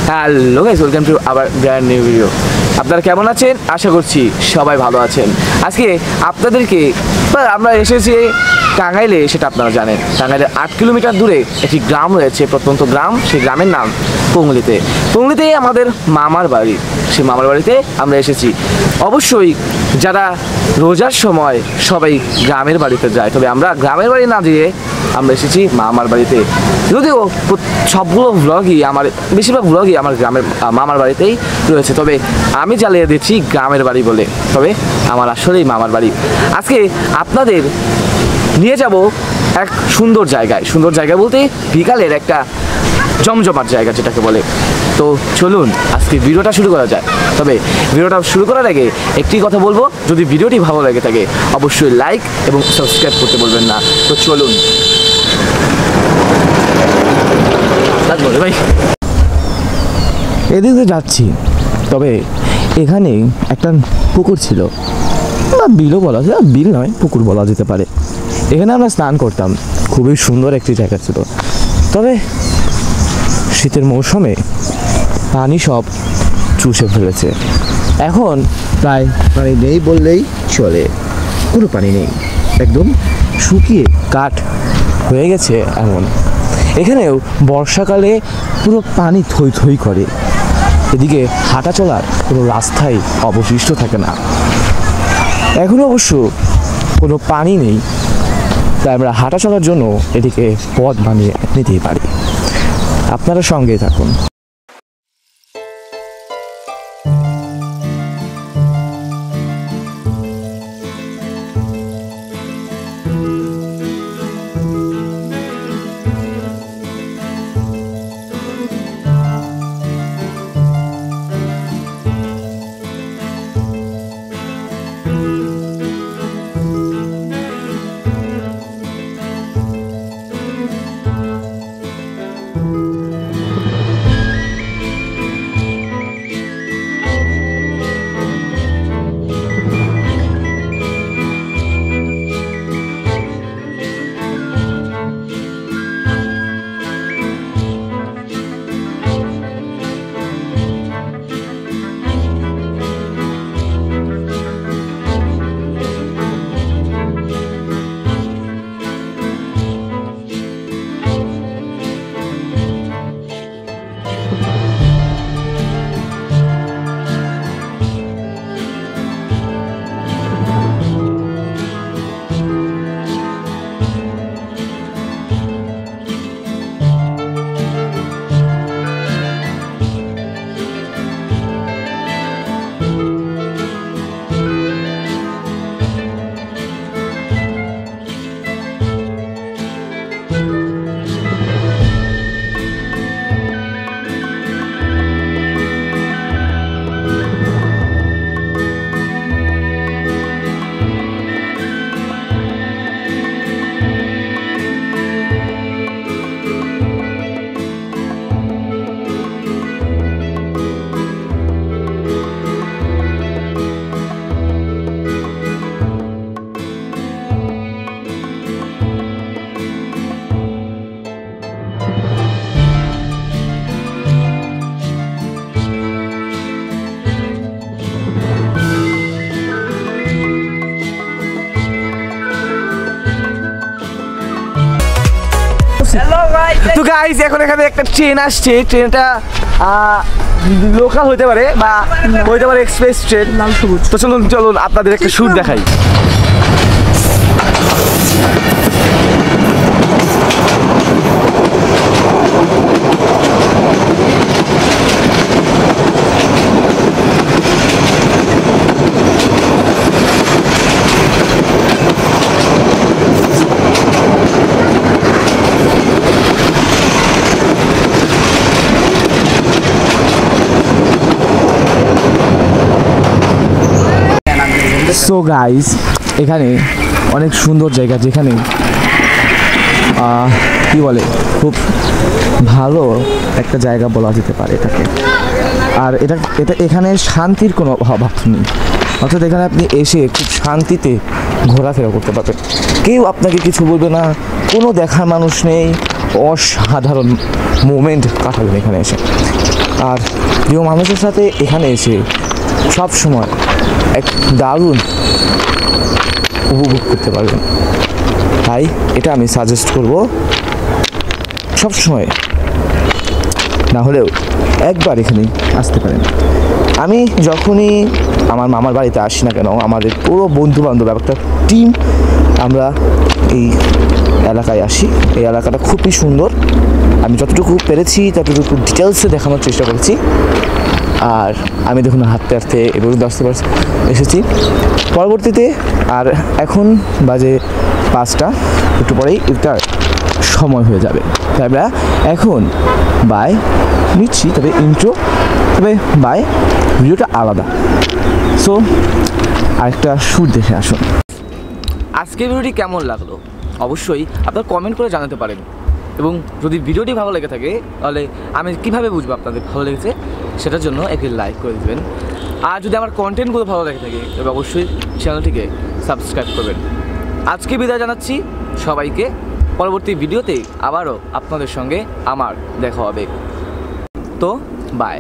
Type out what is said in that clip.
Hello guys, welcome to our brand new video. আপনারা কেমন আছেন? আশা করছি সবাই ভালো আছেন। আজকে আপনাদেরকে আমরা এসেছি টাঙ্গাইলে, সেটা আপনারা জানেন। টাঙ্গাইলের 8 কিলোমিটার দূরে একটি গ্রাম রয়েছে, প্রত্যন্ত গ্রাম। সেই গ্রামের নাম পুংলিতে। পুংলিতেই আমাদের মামার বাড়ি। সেই মামার বাড়িতে আমরা এসেছি। অবশ্যই যারা রোজার সময় সবাই গ্রামের বাড়িতে যায়, তবে আমরা গ্রামের বাড়ি না দিয়ে আমরা এসেছি মামার বাড়িতে। যদিও সবগুলো ব্লগই বেশিরভাগ ব্লগই আমার গ্রামের মামার বাড়িতেই রয়েছে, তবে আমি জ্বালিয়ে দিচ্ছি গ্রামের বাড়ি বলে। তবে আমার আসলেই মামার বাড়ি। আজকে আপনাদের নিয়ে যাব এক সুন্দর জায়গা বলতে বিকালের একটা জমজমাট জায়গা যেটাকে বলে। তো চলুন আজকে ভিডিওটা শুরু করা যায়। তবে ভিডিওটা শুরু করার আগে একটি কথা বলবো, যদি ভিডিওটি ভালো লাগে থাকে অবশ্যই লাইক এবং সাবস্ক্রাইব করতে বলবেন না। তো চলুন ভাই, এদিকে যাচ্ছি। তবে এখানে একটা পুকুর ছিল, বা বিলও বলা যায়, বিল নয় পুকুর বলা যেতে পারে। এখানে আমরা স্নান করতাম, খুবই সুন্দর একটি জায়গা ছিল। তবে শীতের মৌসুমে পানি সব চুষে ফেলেছে। এখন প্রায় পানি নেই বললেই চলে, কোনো পানি নেই, একদম শুকিয়ে কাঠ হয়ে গেছে এমন। এখানেও বর্ষাকালে পুরো পানি থই থই করে। এদিকে হাঁটা চলার কোনো রাস্তাই অবশিষ্ট থাকে না। এখন অবশ্য কোনো পানি নেই, তাই আমরা হাঁটা চলার জন্য এদিকে পথ বানিয়ে নিতেই পারি। আপনারা সঙ্গেই থাকুন। তো গাইস, এখন এখানে একটা ট্রেন আসছে। ট্রেনটা লোকাল হতে পারে বা হতে পারে এক্সপ্রেস ট্রেন, লাল সবুজ। তো চলুন আপনাদের একটা শুট দেখাই। সো গাইস, এখানে অনেক সুন্দর জায়গা, যেখানে কি বলে, খুব ভালো একটা জায়গা বলা যেতে পারে এটাকে। আর এটা এখানে শান্তির কোনো অভাব নেই, অর্থাৎ এখানে আপনি এসে খুব শান্তিতে ঘোরাফেরা করতে পারবেন। কেউ আপনাকে কিছু বলবে না, কোনো দেখার মানুষ নেই, অসাধারণ মোমেন্ট কাটাবেন এখানে এসে। আর প্রিয় মানুষের সাথে এখানে এসে সব সময় এক দারুণ উপভোগ করতে পারবেন। তাই এটা আমি সাজেস্ট করব সব সময় না হলেও একবার এখানে আসতে পারেন। আমি যখনই আমার মামার বাড়িতে আসি না কেন, আমাদের পুরো বন্ধু বান্ধব একটা টিম আমরা এই এলাকায় আসি। এই এলাকাটা খুবই সুন্দর, আমি যতটুকু পেরেছি ততটুকু ডিটেলসে দেখানোর চেষ্টা করেছি। আর আমি দেখুন হাঁটতে হাঁটতে এবং আসতে এসেছি পরবর্তীতে। আর এখন বাজে 5টা, একটু পরেই ইফতার সময় হয়ে যাবে। তাই আমরা এখন বাই নিচ্ছি, তবে ইন্ট্রো, তবে বাই ভিডিওটা আলাদা। সো আরেকটা শ্যুট দেখে আসুন। আজকের ভিডিওটি কেমন লাগলো অবশ্যই আপনারা কমেন্ট করে জানাতে পারেন, এবং যদি ভিডিওটি ভালো লেগে থাকে তাহলে আমি কীভাবে বুঝবো আপনাদের ভালো লেগেছে, সেটার জন্য একটি লাইক করে দেবেন। আর যদি আমার কন্টেন্টগুলো ভালো লেগে থাকে তবে অবশ্যই চ্যানেলটিকে সাবস্ক্রাইব করবেন। আজকে বিদায় জানাচ্ছি সবাইকে, পরবর্তী ভিডিওতে আবারও আপনাদের সঙ্গে আমার দেখা হবে। তো বাই।